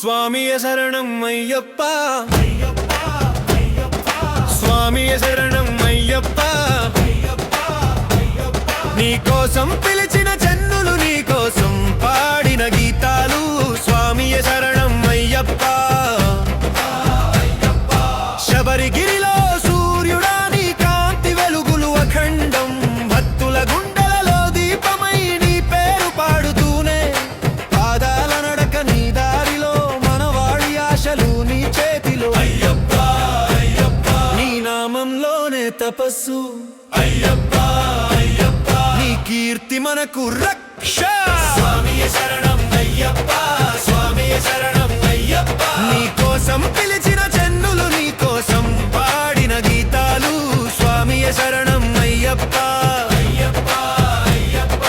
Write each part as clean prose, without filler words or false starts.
స్వామియే శరణం అయ్యప్ప స్వామియే శరణం అయ్యప్ప నీ కోసం పిలిచిన జన్నులు నీ కోసం పాడిన గీతాలు స్వామియే శరణం అయ్యప్ప శబరిగిరిలో సూర్యుడా నీ కాంతి వెలుగులు అఖండం భక్తుల గుండెలలో దీపమై నీ పేరు పాడుతూనే పాదాల నడక నీ దారిలో మనవాడి ఆశలు నీ చేతిలో అయ్యప్ప అయ్యప్ప నీ నామంలోనే తపస్సు అయ్యప్ప అయ్యప్ప నీ కీర్తి మనకు రక్ష స్వామియే శరణం అయ్యప్ప స్వామియే శరణం అయ్యప్ప నీ కోసం పిలిచిన జన్నులు నీ కోసం పాడిన గీతాలు స్వామియే శరణం అయ్యప్ప అయ్యప్ప అయ్యప్ప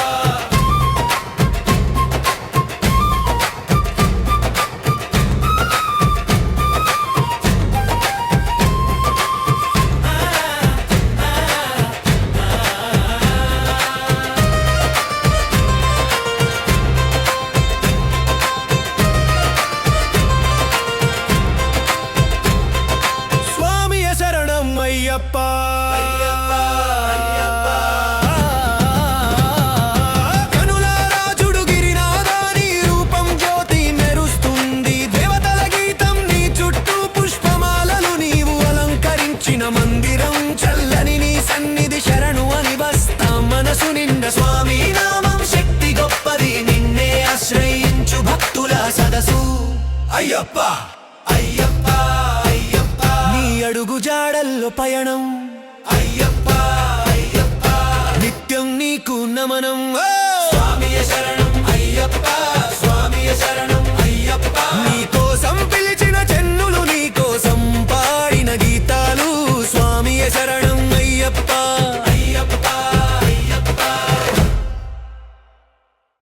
స్వామియే శరణం అయ్యప్ప కనులారా చూడు గిరినాథా నీ రూపం జ్యోతి మెరుస్తుంది దేవతల గీతం నీ చుట్టూ పుష్పమాలలు నీవు అలంకరించిన మందిరం చల్లని నీ సన్నిధి శరణు అని వస్తాం మనసు నిండ స్వామి నామం శక్తి గొప్పది నిన్నే ఆశ్రయించు భక్తుల సదసు అయ్యప్ప అయ్యప్ప అయ్యప్ప నీ అడుగు జాడల్లో పయనం అయ్యప్ప అయ్యప్ప నిత్యం నీకు నమనం స్వామియే శరణం అయ్యప్ప స్వామియే శరణం అయ్యప్ప నీ కోసం పిలిచిన జన్నులు నీ